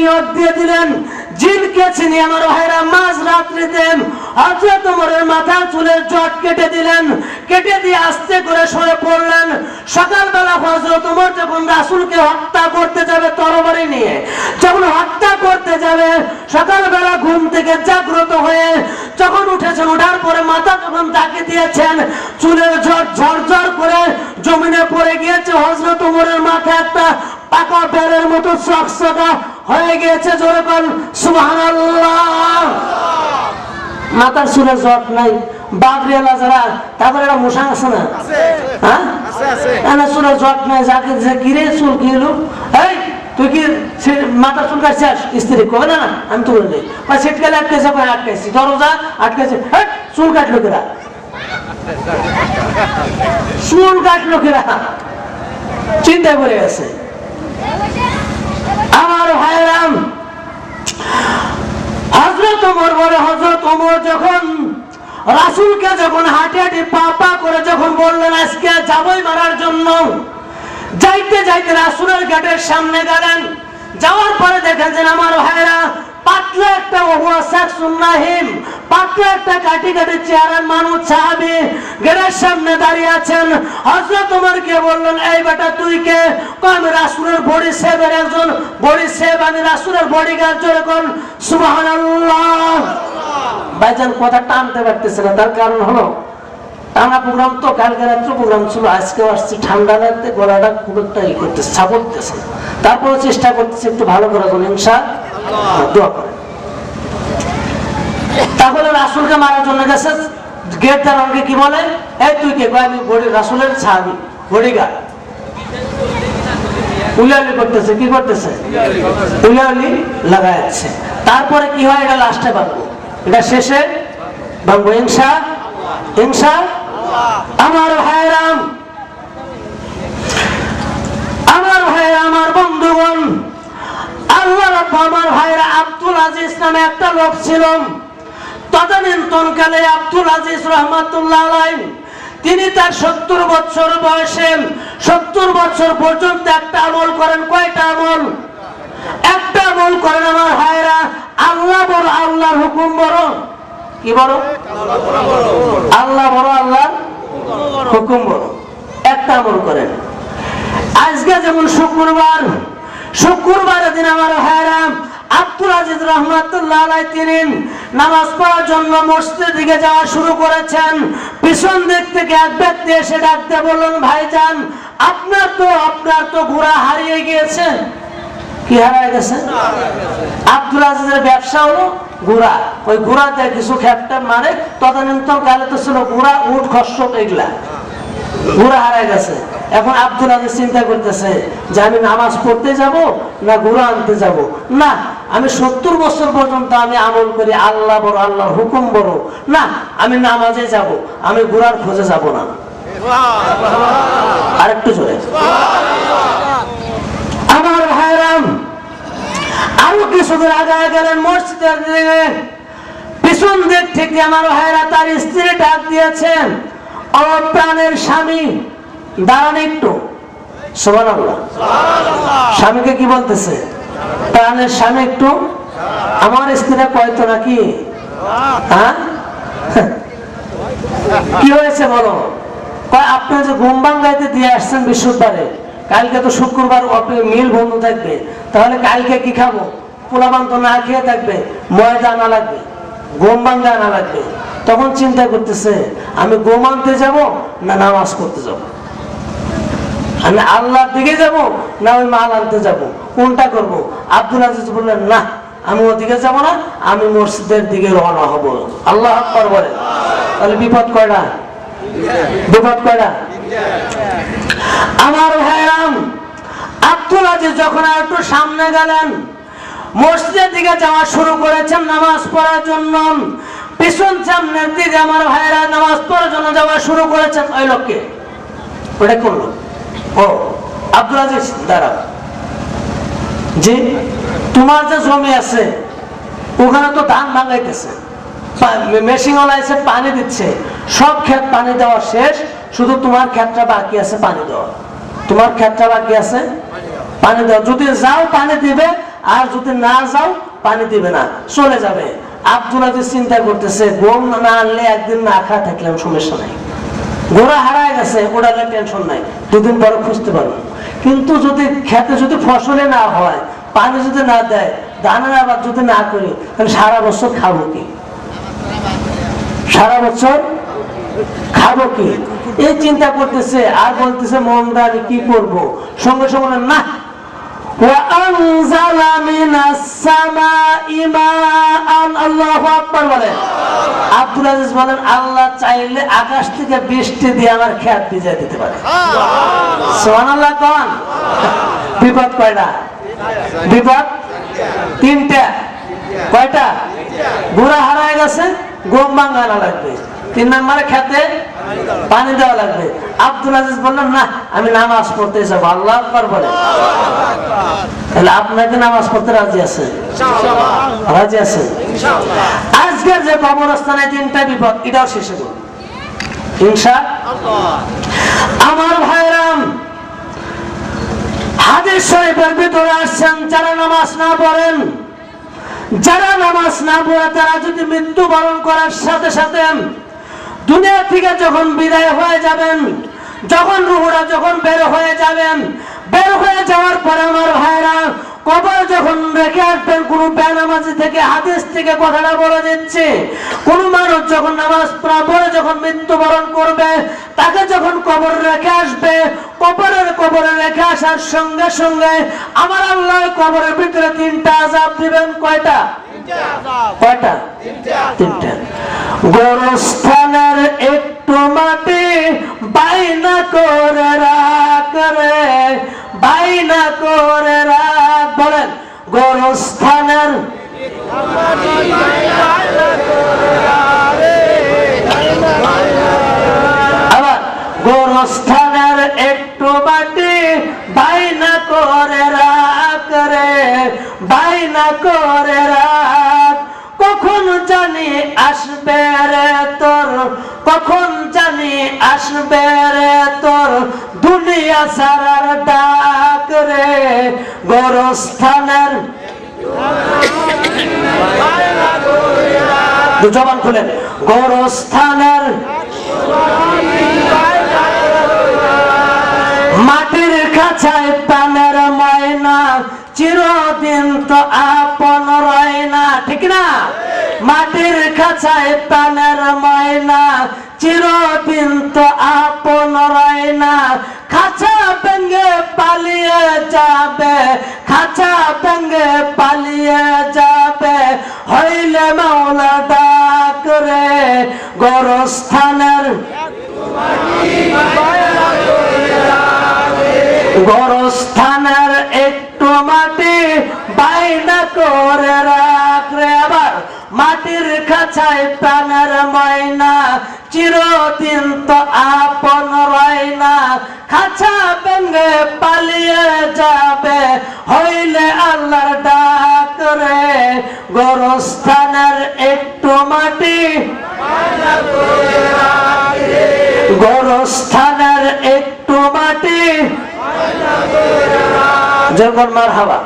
নিয়ত দিয়ে দিলেন জিনকে চিনি আমার ভাইরা মাঝ রাত্রিতে হযরত ওমরের মাথা চুলের জট কেটে দিলেন, কেটে দিয়ে আস্তে করে সরে পড়লেন। সকালবেলা হযরত ওমর যখন রাসূলকে হত্যা করতে যাবে তরবারি নিয়ে, যখন হত্যা করতে যাবে সকালবেলা ঘুম থেকে জাগ্রত হয়ে যখন উঠেছেন, ওঠার পরে মাথা যখন তাকে দিয়েছেন চুলের জট ঝরঝর করে জমিনে পড়ে গিয়েছে। হযরত ওমরের মাথা একটা পাকা বেলের মতো চকচকা হয়ে গিয়েছে। জোরে বল সুবহানাল্লাহ। মাথার চুলে জট নাই, বাগরিয়ালা যারা তারপরে একটা মশা আছে না, হ্যাঁ না চুলে জট নাই, যাকে কিরে চুল কি হলো, এই তুই কি মাথা চুল কাটছিস? স্ত্রী কবে না আমি তো বলি শীতকালে আটকেছে, আটকাইছি দরজা আটকেছে, চুল কাটলো কেরা, চুল কাটলো কেরা, চিন্তায় পড়ে গেছে। আমার ভাইরাম হযরত ওমর বলে, হযরত ওমর যখন রাসূলকে যখন হাঁটি হাঁটি পা পা করে যখন বললেন আজকে যাবই মারার জন্য, যাইতে যাইতে রাসূলের গেটের সামনে গেলেন। যাওয়ার পরে দেখেছেন আমার ভাইরা পাতলা একটা ওয়াসাসুন্নাহিম, পাতলা একটা কাটি কাটি চেহারার মানুষ সাহাবী গেটের সামনে দাঁড়িয়ে আছেন। হযরত ওমরকে বললেন এই বেটা তুই কে? আমি রাসূলের বডি সেভের একজন, বডি সেভ, আমি রাসূলের বডিগার্ড। জোরে কোন সুবহানাল্লাহ। ভাইজান কথা টানতে পারতেছে না, তার কারণ হলো টানা প্রোগ্রাম তো, কালকে রাত্রে প্রোগ্রাম ছিল, আজকে আসছে ঠান্ডা লাগতে গলাটা খুব একটা ই করতেছে, ছাপড়তেছে। তারপরে চেষ্টা করতেছে একটু ভালো করে বলি ইনশাআল্লাহ, দোয়া করে। তাহলে রাসূলকে মারার জন্য গেছে, গেট দারোয়ানকে কি বলে, এই তুই কে? আমি বডি রাসূলের সাহাবী, বডিগার্ড। উলালি করতেছে, কি করতেছে? উলালি লাগাচ্ছে। তারপরে কি হয় এটা লাস্টে ভাববো, এটা শেষে ভাববো ইনশাআল্লাহ। আমার ভাইরাম, আমার ভাইরা, আমার বন্ধুগণ, আল্লাহ রাব্বু, আমার ভাইরা আব্দুল আজিজ নামে একটা লোক ছিল। তদানীন্তনকালে আব্দুল আজিজ রহমাতুল্লাহ আলাইহি তিনি তার 70 বছর বয়সে 70 বছর পর্যন্ত একটা আমল করেন। কয়টা আমল? একটা আমল করেন আমার ভাইরা। আল্লাহ বড়, আল্লাহর হুকুম বড়। কি বড়? আল্লাহ বড়, আল্লাহর হুকুম বড়। একটা আমল করেন। আজকে যেমন শুক্রবার, শুক্রবারের দিন আমার ভাইরা আব্দুল আজিজ রহমাতুল্লাহ আলাইহি তিনি নামাজ পড়ার জন্য মসজিদের দিকে যাওয়া শুরু করেছেন। পিছন দিক থেকে এক ব্যক্তি এসে ডাকতে বললেন, ভাইজান আপনার তো ঘোড়া হারিয়ে গিয়েছে। কি হারিয়ে গেছে? আব্দুল আজিজের ব্যবসা হলো ঘোড়া, ওই ঘোড়াতে কিছু খ্যাপটা মারে। তদানীন্তন কালে তো ছিল ঘোড়া, উট, খচ্চর, এগুলা। ঘোড়া হারিয়ে গেছে। এখন আব্দুল আজিজ চিন্তা করতেছে যে আমি নামাজ পড়তে যাব না ঘোড়া আনতে যাব। না, আমি 70 বছর পর্যন্ত আমি আমল করি, আল্লাহ বড়, আল্লাহর হুকুম বড়। না, আমি নামাজে যাব, আমি ঘোড়ার খোঁজে যাব না। আরেকটু জোরে আমার ভাইরাম, আরো কিছুদিন আগায় গেলেন মসজিদের দিকে। পিছন দিক থেকে আমার ভাইরা তার স্ত্রী ডাক দিয়েছেন, ও প্রাণের স্বামী দাঁড়ান একটু। সুবহানাল্লাহ। স্বামীকে কি বলতেছে? প্রাণের স্বামী একটু আমার স্ত্রীরা কয়তো নাকি, হ্যাঁ কি হয়েছে বলো? আপনি যে ঘুম ভাঙাইতে দিয়ে আসছেন বৃহস্পতিবারে, কালকে তো শুক্রবার মিল বন্ধ থাকবে, তাহলে কালকে কি খাবো? পোলাপান তো না খেয়ে থাকবে, ময়দা আনা লাগবে, গম ভাঙা আনা লাগবে। তখন চিন্তা করতেছে আমি গম আনতে যাব না নামাজ পড়তে যাব, আমি আল্লাহর দিকে যাব না ওই মাল আনতে যাব, কোনটা করব? আব্দুল আজিজ বললেন, না আমি ওদিকে যাব না, আমি মসজিদের দিকে রওনা হব। আল্লাহ আকবার বলে। তাহলে বিপদ কয়টা? বিপদ কয়টা? আমার ভাইরাম আব্দুল আজিজ যখন একটু সামনে গেলেন, মসজিদের দিকে যাওয়া শুরু করেছেন নামাজ পড়ার জন্য। পিছন সামনের দিকে আমার ভাইরা নামাজ পড়ার জন্য যাওয়া শুরু করেছেন। ওই লোককে ওটা করলো, ও আব্দুল আজিজ দাঁড়াও, জি তোমার যে জমি আছে ওখানে তো ধান ভাঙাইতেছে, মেশিন এসে পানি দিচ্ছে, সব ক্ষেত পানি দেওয়া শেষ, শুধু তোমার ক্ষেতটা বাকি আছে পানি দেওয়া। তোমার ক্ষেতটা বাকি আছে পানি দেওয়া, যদি যাও পানি দিবে আর যদি না যাও পানি দিবে না, চলে যাবে। আব্দুল আজিজ চিন্তা করতেছে গম না আনলে একদিন না খা থাকলাম সমস্যা নাই, ঘোড়া হারায় গেছে ওড়ালে টেনশন নাই, দুদিন পরে খুঁজতে পারবো। কিন্তু যদি খেতে যদি ফসলে না হয়, পানি যদি না দেয়, ধানের আবাদ যদি না করি, তাহলে সারা বছর খাবো কি? সারা বছর খাবো কি? এই চিন্তা করতেছে আর বলতেছে মনটা আমি কি করবো। সঙ্গে সঙ্গে না, আব্দুল আজিজ বলেন আল্লাহ চাইলে আকাশ থেকে বৃষ্টি দিয়ে আমার খেত ভিজাই দিতে পারে। সুবহানাল্লাহ কোন? বিপদ কয়টা? বিপদ তিনটা। কয়টা? ঘোড়া হারায় গেছে, গম ভাঙানো লাগবে, 3 নম্বরে খেতে পানি দেওয়া লাগবে। আব্দুল আজিজ বললেন না, আমি নামাজ পড়তে যাবো। আল্লাহু আকবার বলে। তাহলে আপনাকে নামাজ পড়তে রাজি আছেন? রাজি আছেন? আজকের যে কবরস্থানে 3টা বিপদ, এটাও শেষ হবে ইনশাআল্লাহ। আমার ভাইরাম, হাদিস শরীফের ভিতরে আসছেন যারা নামাজ না পড়েন, যারা নামাজ না পড়ে তারা যদি মৃত্যুবরণ করার সাথে সাথে দুনিয়া থেকে যখন বিদায় হয়ে যাবেন, যখন রূহরা যখন বের হয়ে যাবেন, বের হয়ে যাওয়ার পরে আমার ভাইরা কবর যখন রেখে আসবেন, কোন বেনামাজি থেকে হাদিস থেকে কথাটা বলে দিচ্ছে, কোন মানুষ যখন নামাজ পড়ে যখন মৃত্যুবরণ করবে, তাকে যখন কবর রেখে আসবে, কবরে রেখে আসার সঙ্গে সঙ্গে আমার আল্লাহ কবরের ভিতরে 3টা আযাব দিবেন। কয়টা? কয়টা? 3টা। গোরস্থানের একটু মাটি বাইনা করে রাখ রে, বাইনা করে রাখ। বলেন গোরস্থানের আবার গোরস্থানের একটু মাটি বাইনা করে রাখ রে, বাইনা করে রাখ। কখন জানি আসবে রে তোর, কখন জানি আসবে রে তোর দুনিয়া সারার ডাক রে। গোরস্থানের জবান খুলেন, গোরস্থানের মাটির খাঁচায় প্রাণের ময়না, চিরদিন তো আপন রয় না। ঠিক না? মাটির খাঁচায় প্রাণের ময়না, চিরদিন তো আপন রয় না। খাঁচা ভেঙে পালিয়ে যাবে, খাঁচা ভেঙে পালিয়ে যাবে, হইলে মাওলা ডাক রে। গোরস্থানের গোরস্থানের একটু মাটি বাইনা করে রাখ রে। আবার মাটির খাঁচায় প্রাণের ময়না, চিরদিন তো আপন রয় না। খাঁচা ভেঙে পালিয়ে যাবে, হইলে আল্লাহর ডাক রে। গোরস্থানের একটু মাটি, গোরস্থানের একটু মাটি, জগন মারহাবা।